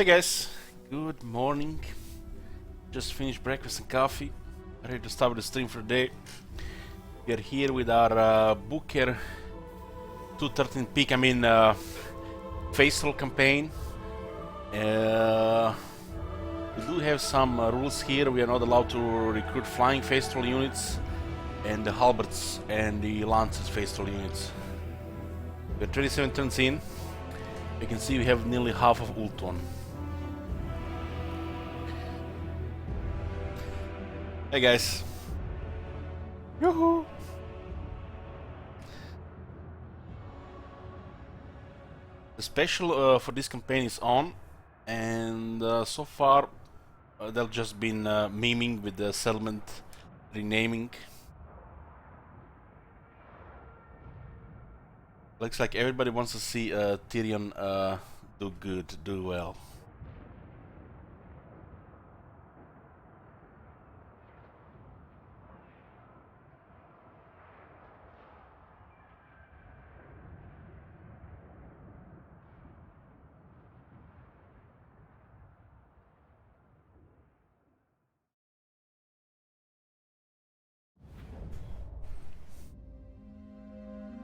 Hey guys, good morning. Just finished breakfast and coffee. Ready to start the stream for the day. We are here with our Booker 213 peak, Faithful campaign. We do have some rules here. We are not allowed to recruit flying Faithful units and the halberds and the lancers Faithful units. We're 27 turns in. You can see we have nearly half of Lothern. Hey guys. Yoo-hoo! The special for this campaign is on, and so far they've just been memeing with the settlement renaming. Looks like everybody wants to see Tyrion do good, do well.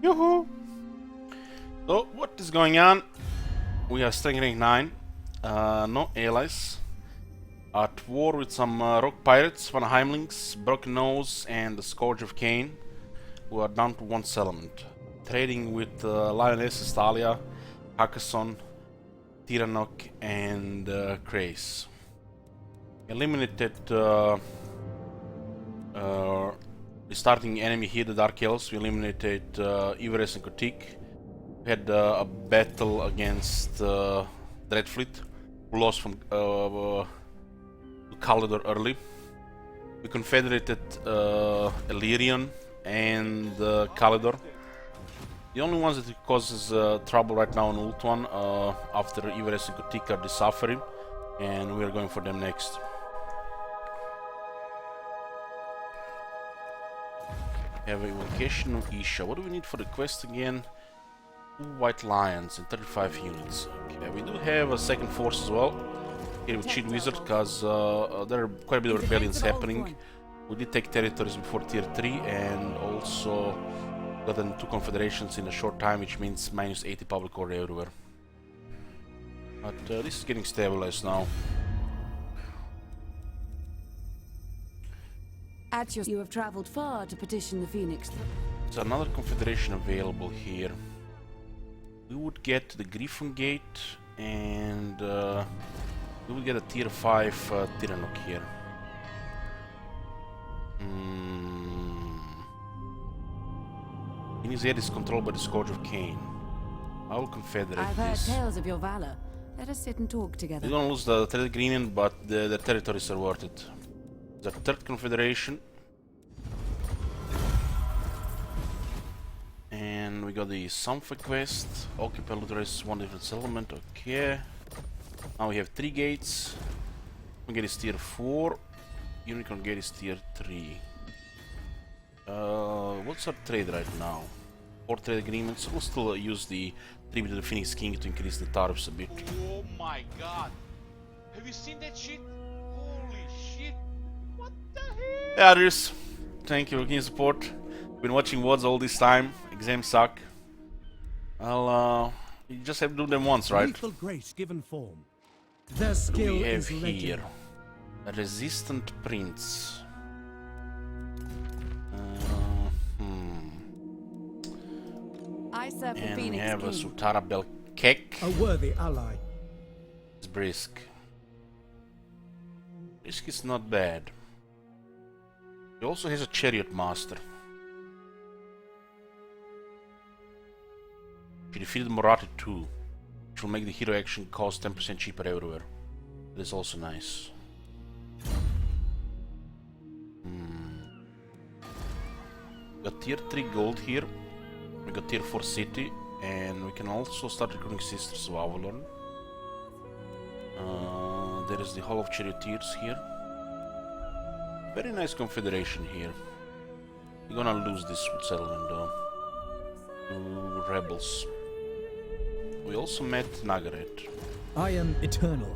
Yoo-hoo! So, what is going on? We are strengthening 9. No allies. At war with some rock pirates, Van Heimlings, Broken Nose, and the Scourge of Cain, who are down to 1 settlement. Trading with Lioness, Thalia, Hakkason, Tiranoc, and Krace. Eliminated the starting enemy here, the Dark Elves. We eliminated Ivares and Kotik. We had a battle against Dreadfleet, who lost from Calidor early. We confederated Illyrian and Calidor. The only ones that causes trouble right now in Lothern after Ivares and Kotik are the Suffering, and we are going for them next. We have evocation of Isha. What do we need for the quest again? 2 white lions and 35 units. Okay, we do have a second force as well. Here with Shield Wizard, because there are quite a bit of rebellions happening. We did take territories before tier 3 and also gotten 2 confederations in a short time, which means minus 80 public order everywhere. But this is getting stabilized now. You have traveled far to petition the Phoenix. There's another confederation available here. We would get the Griffin Gate and we would get a tier 5 Tiranoc here. Inizir is controlled by the Scourge of Cain. I will confederate I've heard this. tales of your valor. Let us sit and talk together. We're gonna lose the trade agreement, but the territories are worth it. The 3rd confederation. And we got the Sampha quest. Occupy Luthera's 1 different settlement. Okay. Now we have 3 gates. One gate is tier 4. Unicorn gate is tier 3. What's our trade right now? 4 trade agreements. We'll still use the tribute to the Phoenix King to increase the tariffs a bit. Oh my god! Have you seen that shit? Holy shit! What the hell? Yeah, others. Thank you for your support. Been watching WODs all this time. Exams suck. Well, you just have to do them once, right? Lethal grace given form. Their skill We have is here legendary. a resistant prince. I serve the And we Phoenix have a King. Sutara Belkek. A worthy ally. It's brisk. Brisk is not bad. He also has a chariot master. She defeated Morati too, which will make the hero action cost 10% cheaper everywhere. That is also nice. Got tier 3 gold here. We got tier 4 city, and we can also start recruiting Sisters of Avalon. There is the Hall of Charioteers here. Very nice confederation here. We're gonna lose this settlement though. To rebels. We also met Nagaret. I am eternal.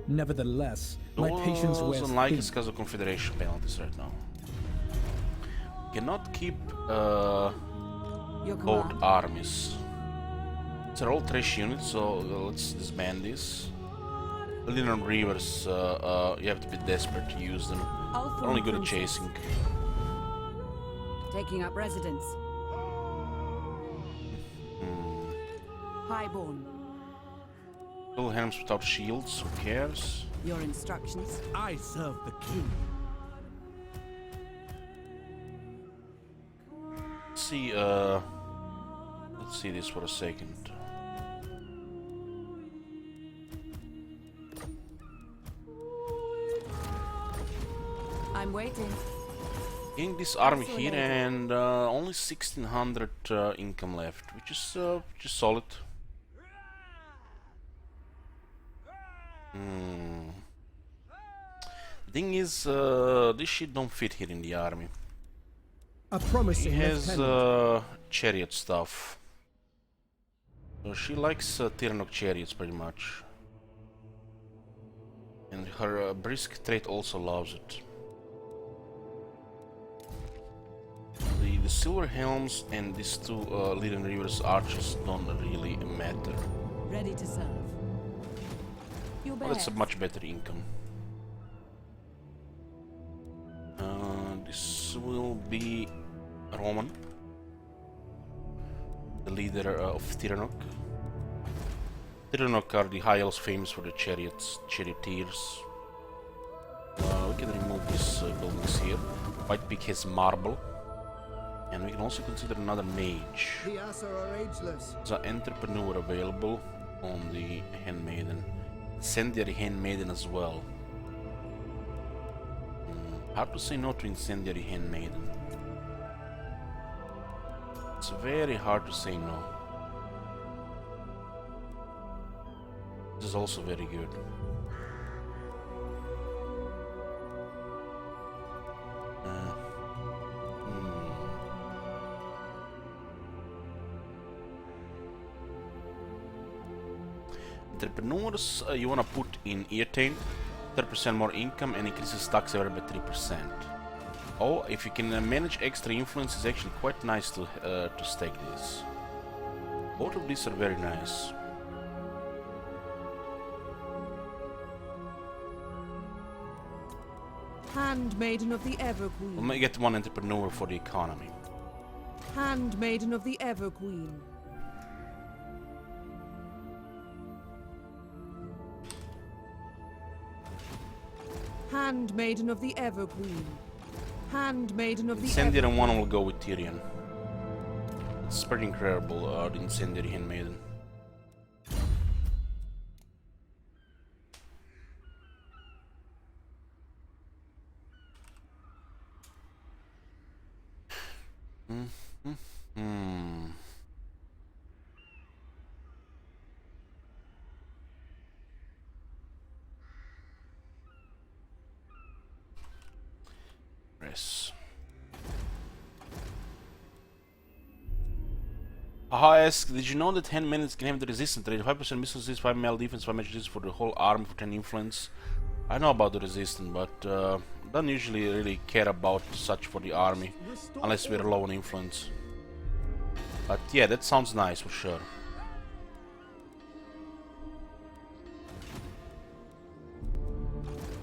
Nevertheless, my patience wears Doesn't like thin. us because of Confederation penalties right now. Cannot keep Your both command? armies. They're all trash units, so let's disband this. Lothern Reavers, you have to be desperate to use them. They're only good at chasing. Taking up residence. Highborn. Little helms without shields, who cares? Your instructions? I serve the king. Let's see this for a second. I'm waiting. Getting this army here and only 1600 income left, which is solid. Thing is, this shit don't fit here in the army. A She promising has lieutenant. chariot stuff. So she likes Tiranoc chariots pretty much. And her brisk trait also loves it. The silver helms and these two Lothern Rivers archers don't really matter. Ready to serve. You But it's a much better income. This will be Roman, the leader of Tiranoc. Tiranoc are the high elves famous for the charioteers. We can remove these buildings here. White Peak has marble. And we can also consider another mage. The Asa are ageless. There's an entrepreneur available on the handmaiden. Incendiary handmaiden as well. Hard to say no to incendiary handmaiden. It's very hard to say no. This is also very good. Entrepreneurs, you wanna put in Eartain, 30% more income and increases tax ever by 3%. Oh, if you can manage extra influence, it's actually quite nice to stake this. Both of these are very nice. Handmaiden of the Everqueen. We'll get one entrepreneur for the economy. Handmaiden of the Everqueen. Handmaiden of the Everqueen. Handmaiden of the Incendiary Everqueen. one will go with Tyrion. It's pretty incredible, the Incendiary handmaiden. Press. Aha asks, did you know that handmaidens can have the resistance rate? 5% missile resist, 5 melee defense, 5 magic resist for the whole army for 10 influence. I know about the resistance, but don't usually really care about such for the army, unless we're low on influence. But yeah, that sounds nice for sure.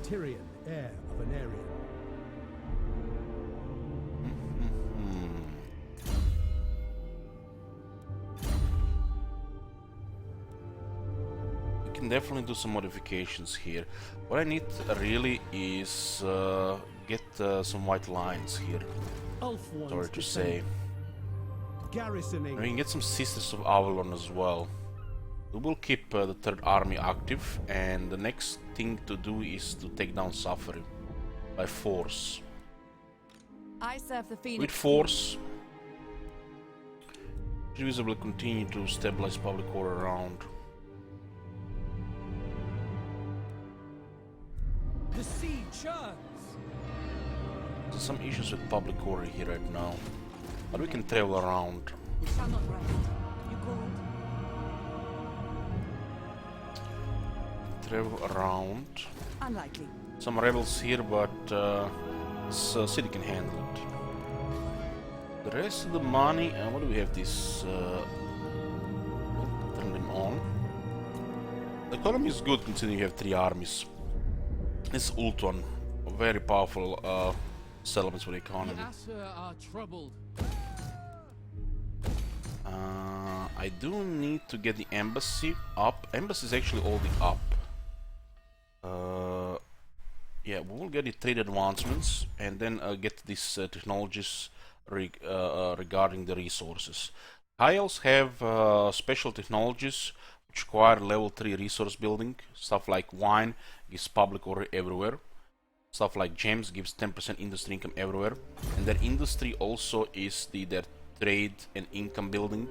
Tyrion, heir of an area. We can definitely do some modifications here. What I need really is get some white lines here. Ulf ones Sorry to defend. say. Garrisoning. We can get some Sisters of Avalon as well. We will keep the third army active, and the next thing to do is to take down Suffering by force. I serve the Phoenix. With force, Jews will continue to stabilize public order around. The sea churns. There's some issues with public order here right now, but we can travel around. We shall not rest. You called? travel around. Unlikely. Some rebels here, but this city can handle it. The rest of the money, what do we have? This. We'll turn them on. The economy is good considering you have 3 armies. This is Ultron, a very powerful settlements for the economy. The Asur are troubled. I do need to get the embassy up. Embassy is actually already up. Yeah, we will get the trade advancements and then get these technologies regarding the resources. High elves have special technologies which require level 3 resource building. Stuff like wine gives public order everywhere. Stuff like gems gives 10% industry income everywhere. And their industry also is their trade and income building.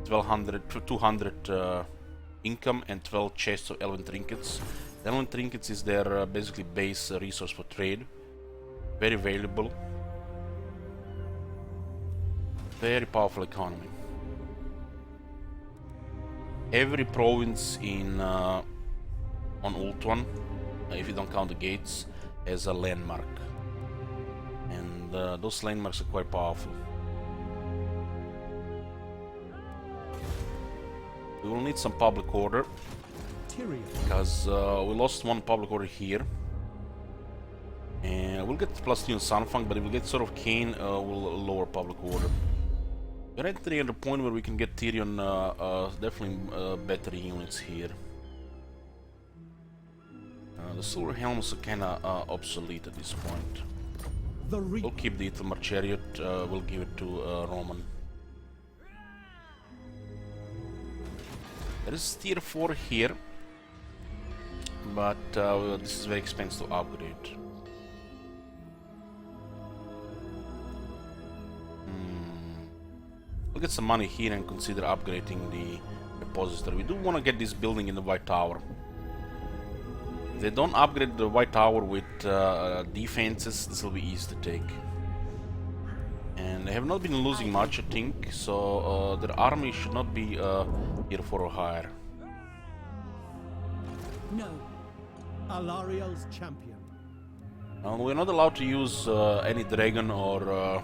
200 income and 12 chests of elven trinkets. Elven trinkets is their basically base resource for trade. Very valuable. Very powerful economy. Every province in on Ultron, if you don't count the gates, has a landmark. And those landmarks are quite powerful. We will need some public order, Tyrion. because we lost 1 public order here. And we'll get +3 on Sunfang, but if we get sort of Kane, we'll lower public order. We're entering at the point where we can get Tyrion definitely better units here. The silver helms are kinda obsolete at this point. We'll keep the Ithamar chariot, we'll give it to Roman. There is tier 4 here, but this is very expensive to upgrade. We'll get some money here and consider upgrading the repository. We do want to get this building in the White Tower. If they don't upgrade the White Tower with defenses, this will be easy to take. And they have not been losing much, I think, so their army should not be tier 4 or higher. No. Alariel's champion. We're not allowed to use any dragon or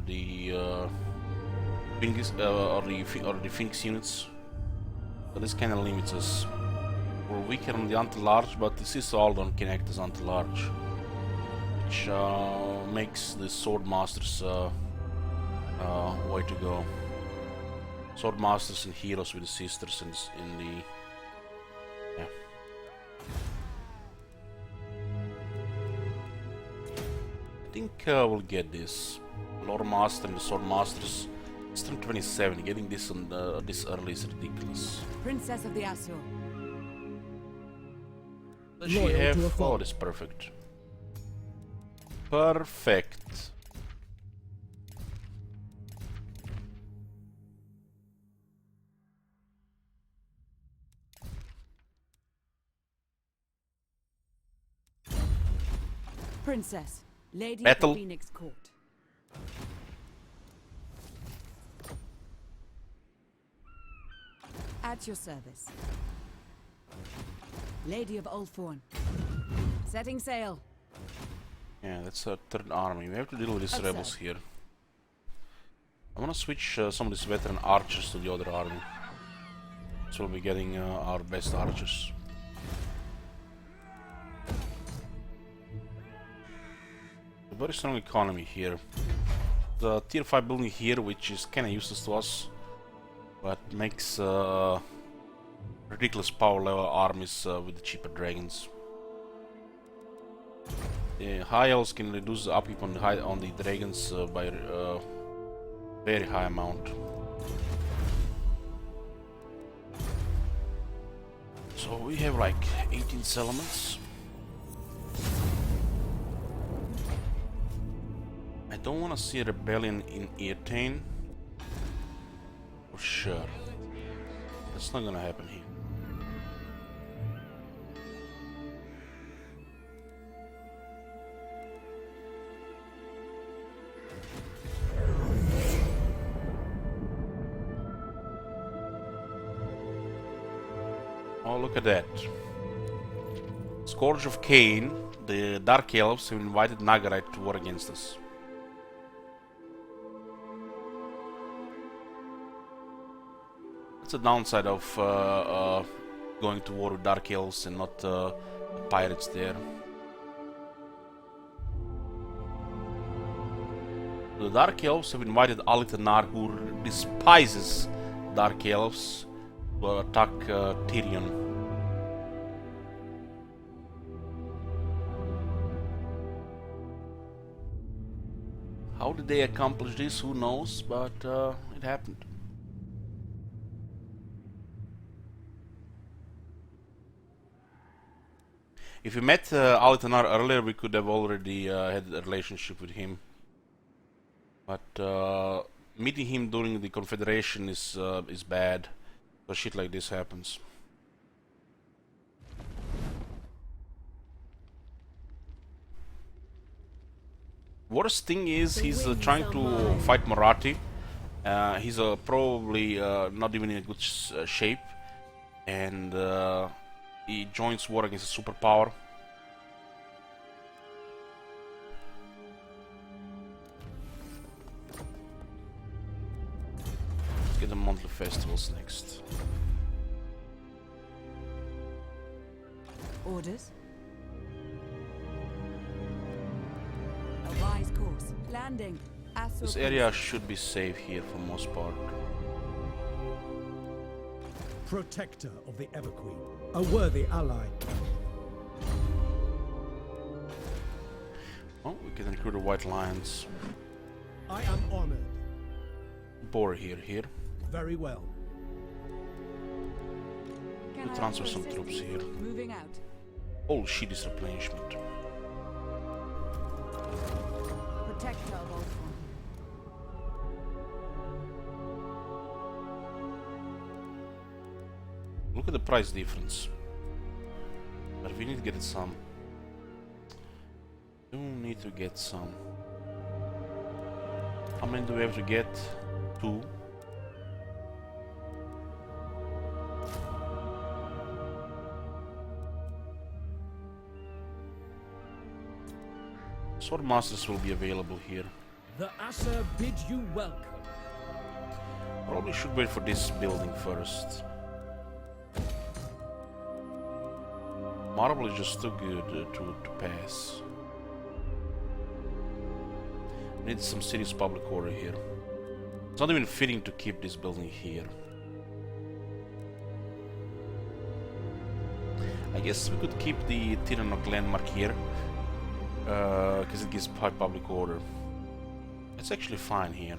the Phoenix units, so this kind of limits us. We're weaker on the anti-large, but the Sisaldon can act as anti-large, which makes the sword masters way to go. Sword masters and heroes with the sisters in the yeah. I think we'll get this. Lore Master and the Sword Masters. It's turn 27. Getting this on this early is ridiculous. Princess of the Asur. Does she Loyal to a have? foe. Oh, this is perfect. Perfect. Princess. Lady Battle. of the Phoenix Court. At your service. Lady of Lothern. Setting sail. Yeah, that's a third army. We have to deal with these Outside. rebels here. I want to switch some of these veteran archers to the other army. So we'll be getting our best archers. A very strong economy here. The tier 5 building here, which is kinda useless to us, but makes ridiculous power level armies with the cheaper dragons. The high elves can reduce the upkeep on the dragons by a very high amount. So we have like 18 settlements. I don't want to see a rebellion in Eartane. For sure. That's not gonna happen here. look at that. Scourge of Cain, the Dark Elves have invited Nagarite to war against us. That's the downside of going to war with Dark Elves and not pirates there. The Dark Elves have invited Alitanar, who despises Dark Elves, to attack Tyrion. How did they accomplish this? Who knows, but it happened. If we met Alitanar earlier, we could have already had a relationship with him. But meeting him during the Confederation is bad, so shit like this happens. Worst thing is he's trying to fight Marathi. He's probably not even in a good shape, and he joins war against a superpower. Let's get the monthly festivals next. Orders? A wise course. Landing. This area should be safe here for most part. Protector of the Everqueen. A worthy ally. Oh, we can recruit the White Lions. I am honored. Boar here. Very well. We'll transfer some troops here. Moving out. Oh shit, is replenishment. Protector of Ultron. Look at the price difference. But we need to get some. Do need to get some. How many do we have to get? 2. Sword Masters will be available here. The Asa bid you welcome. Probably should wait for this building first. Marble is just too good to pass. Need some serious public order here. It's not even fitting to keep this building here. I guess we could keep the Tyrannoc landmark here, because it gives high public order. It's actually fine here.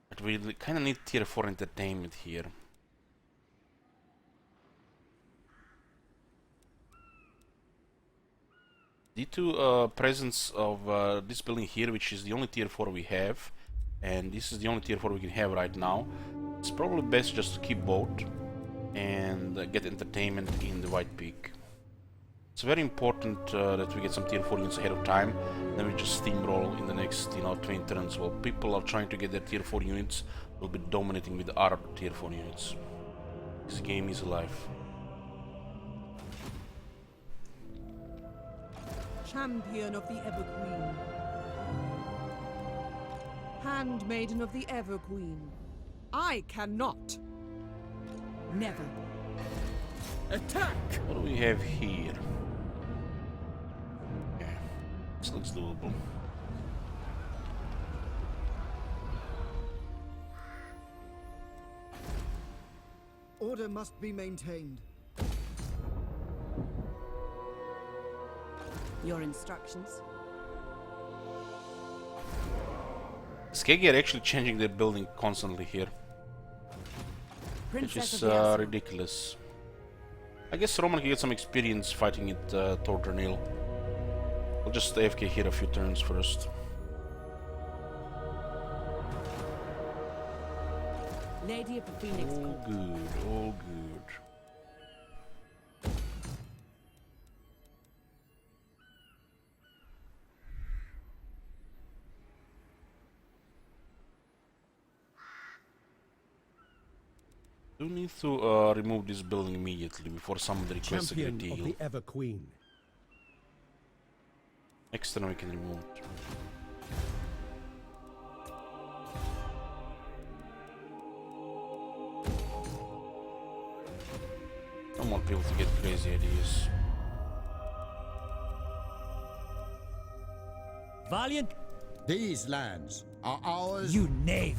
But we kind of need tier 4 entertainment here. Due to presence of this building here, which is the only tier 4 we have, and this is the only tier 4 we can have right now, it's probably best just to keep both and get entertainment in the White Peak. It's very important that we get some tier 4 units ahead of time, then we just steamroll in the next 20 turns. While people are trying to get their tier 4 units, we'll be dominating with our tier 4 units. This game is alive. Champion of the Everqueen. Handmaiden of the Everqueen. I cannot. Never. Attack! What do we have here? Okay, this looks doable. Order must be maintained. Your instructions? Skegi are actually changing their building constantly here, which Princess is of the Asur. ridiculous. I guess Roman can get some experience fighting it Tordranil. I'll just AFK here a few turns first. Lady of the Phoenix All Court. good, all good. Do need to remove this building immediately before somebody requests a great Champion of deal. the Ever Queen. Next turn we can remove it. Don't want people to get crazy ideas. Valiant, These lands are ours. you knave!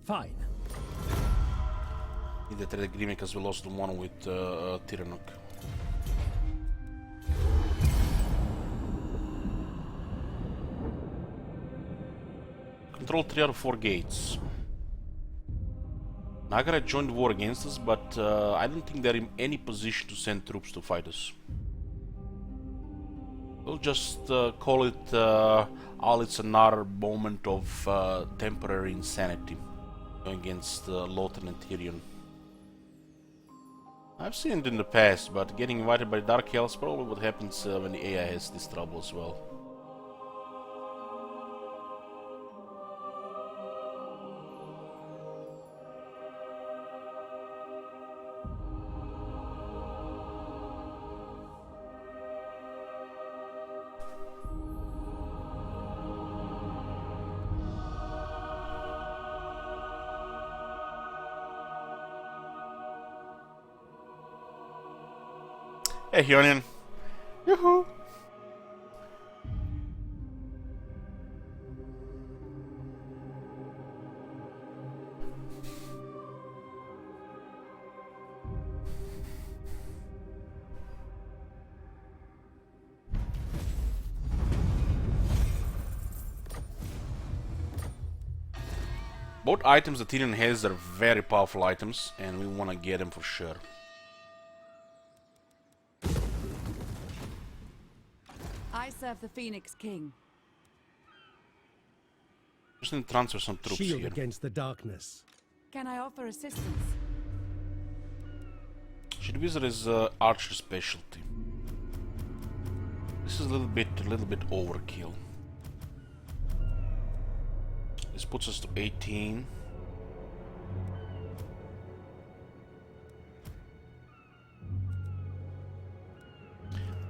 Fine. Need the trade agreement because we lost the one with Tyrannoc. Control 3 out of 4 gates. Nagara joined the war against us, but I don't think they're in any position to send troops to fight us. We'll just call it all it's another moment of temporary insanity against Lothern and Tyrion. I've seen it in the past, but getting invited by Dark Elves is probably what happens when the AI has this trouble as well. Hey, Hyonian. Yoo-hoo! Both items that Tyrion has are very powerful items, and we want to get them for sure. I serve the Phoenix King. Just need to transfer some troops Shield here. against the darkness. Can I offer assistance? Shield Wizard is archer specialty. This is a little bit overkill. This puts us to 18.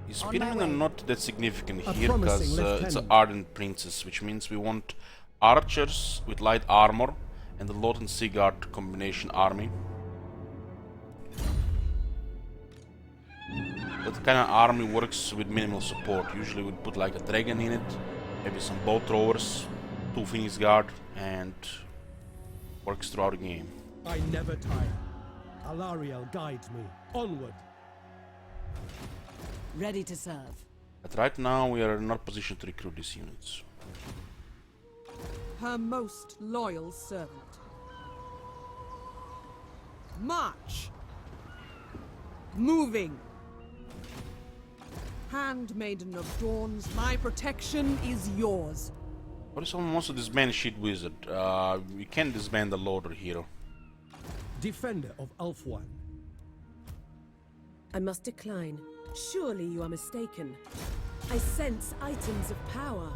The spearmen are not that significant A here promising because it's an lieutenant. Ardent Princess, which means we want archers with light armor and the Lothern Seaguard combination army. That kind of army works with minimal support. Usually we'd put like a dragon in it, maybe some bow throwers, 2 Phoenix Guard, and works throughout the game. I never tire. Alariel guides me. Onward. Ready to serve. But right now we are not positioned to recruit these units. Her most loyal servant. March! Moving! Handmaiden of Dawns, my protection is yours. What if someone wants to disband Shield Wizard? We can disband the Loader hero. Defender of Ulfwan. I must decline. Surely you are mistaken. I sense items of power.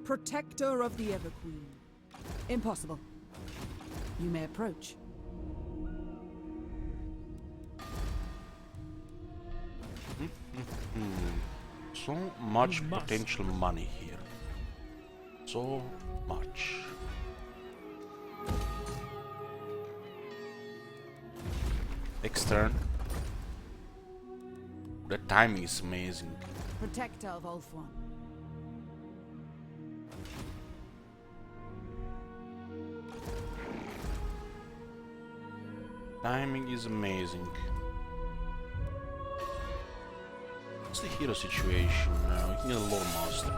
Protector of the Everqueen. Impossible. You may approach. So much You must. potential money here. So much. Next turn. The timing is amazing. Protector of Ulthuan. Timing is amazing. What's the hero situation now? We can get a Lore Master.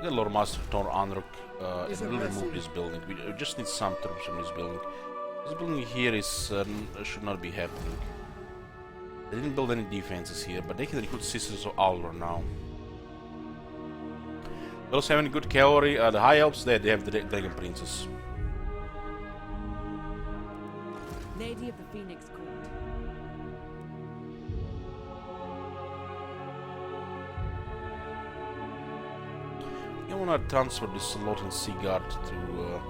Get a Lore Master, Thor Anrok, and Is it we'll remove messy? this building. We just need some troops from this building. This building here is should not be happening. They didn't build any defenses here, but they can recruit Sisters of Alvar now. They also have any good cavalry. The High Elves, they have the Dragon Princess. Lady of the Phoenix Court. I wanna transfer this Lothern Sea Guard to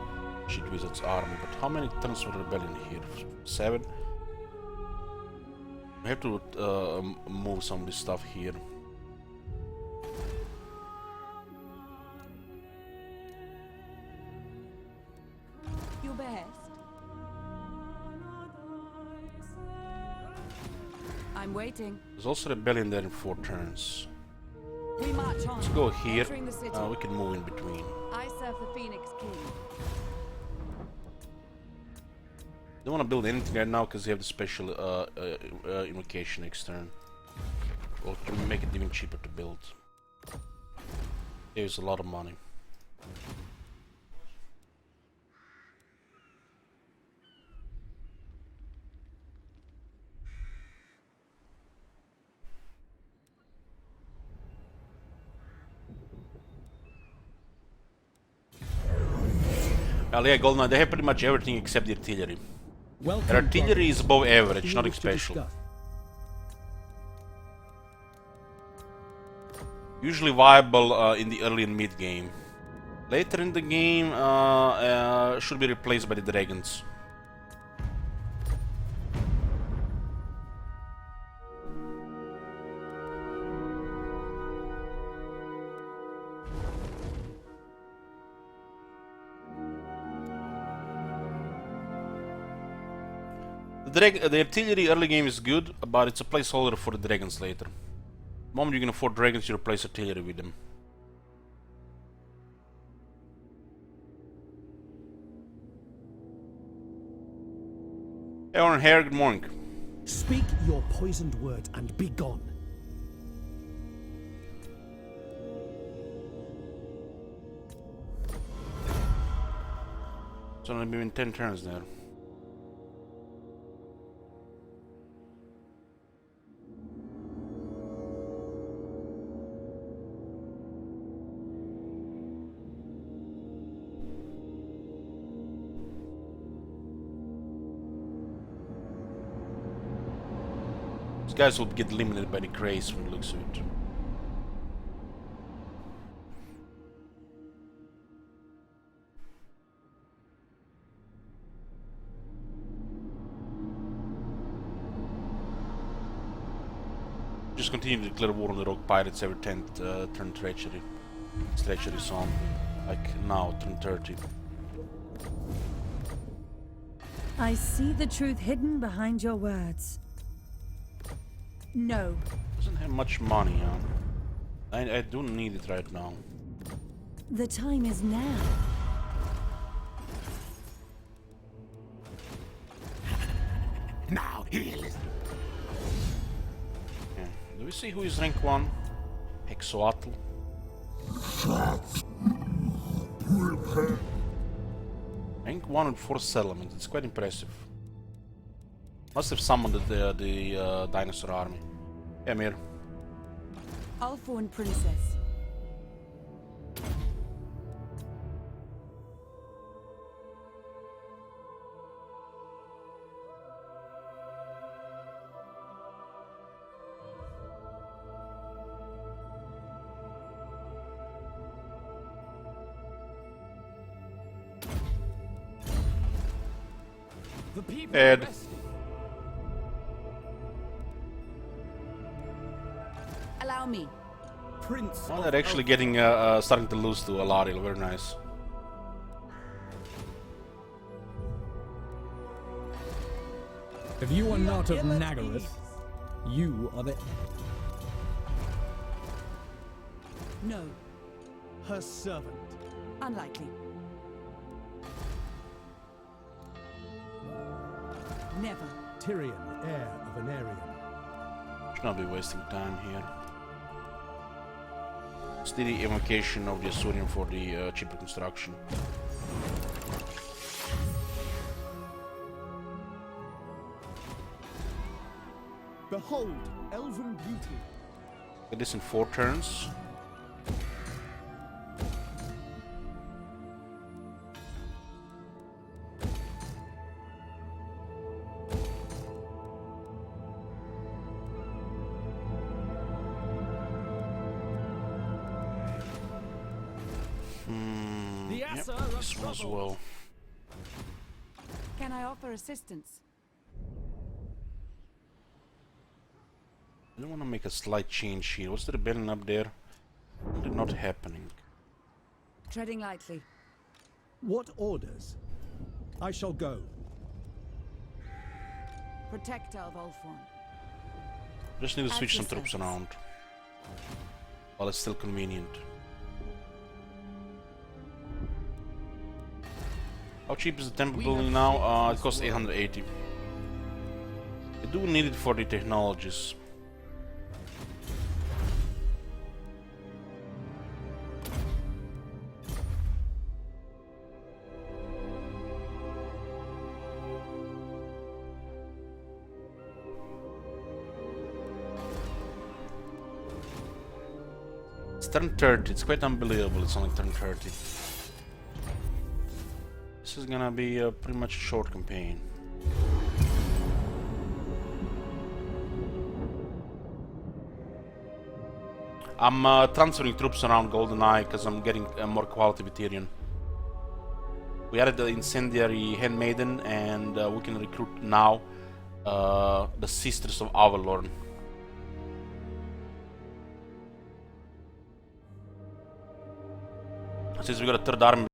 Shit Wizard's army, but how many tons of rebellion here? 7? We have to move some of this stuff here. Your best. I'm waiting. There's also rebellion there in 4 turns. We march on. Let's go here. Entering the city. We can move in between. I serve the Phoenix King. Don't want to build anything right now because you have the special invocation next turn. Or can make it even cheaper to build. There's a lot of money. Well, yeah, Golden Knight, they have pretty much everything except the artillery. Welcome, Their artillery is above average, Anything nothing you wish to special. discuss? Usually viable in the early and mid game. Later in the game, should be replaced by the dragons. The artillery early game is good, but it's a placeholder for the dragons later. The moment you can afford dragons, you replace artillery with them. Hey, Oren Hare, good morning. Speak your poisoned words and be gone. It's only been 10 turns there. These guys will get eliminated by the Grace from the looks of it. Just continue to declare war on the Rogue Pirates every 10th turn treachery. Treachery on. Like now, turn 30. I see the truth hidden behind your words. No. Doesn't have much money, huh? I do need it right now. The time is now. Now heal. Yeah. Do we see who is rank 1? Hexoatl. Rank 1 with 4 settlements. It's quite impressive. Must have summoned the dinosaur army. Yeah, Mir. Althorn Princess. The people Ed. rest. Allow me. Prince. Well, of they're actually getting starting to lose to Alariel. Very nice. If you are not of Nagaroth, you are the No. her servant. Unlikely. Never. Tyrion, heir of Anarion. Should not be wasting time here. Steady invocation of the Assyrian for the cheaper construction. Behold, elven beauty. Get this in 4 turns. This one as well. Can I offer assistance? I don't want to make a slight change here. What's the rebellion up there? Not happening. Treading lightly. What orders? I shall go. Protect our Volforn. Just need to At switch your some troops service. around. While it's still convenient. How cheap is the temple building now? It costs 880. I do need it for the technologies. It's turn 30. It's quite unbelievable. It's only turn 30. This is gonna be pretty much a short campaign. I'm transferring troops around GoldenEye because I'm getting more quality Veterian. We added the incendiary handmaiden, and we can recruit now the sisters of Lothern. Since we got a third army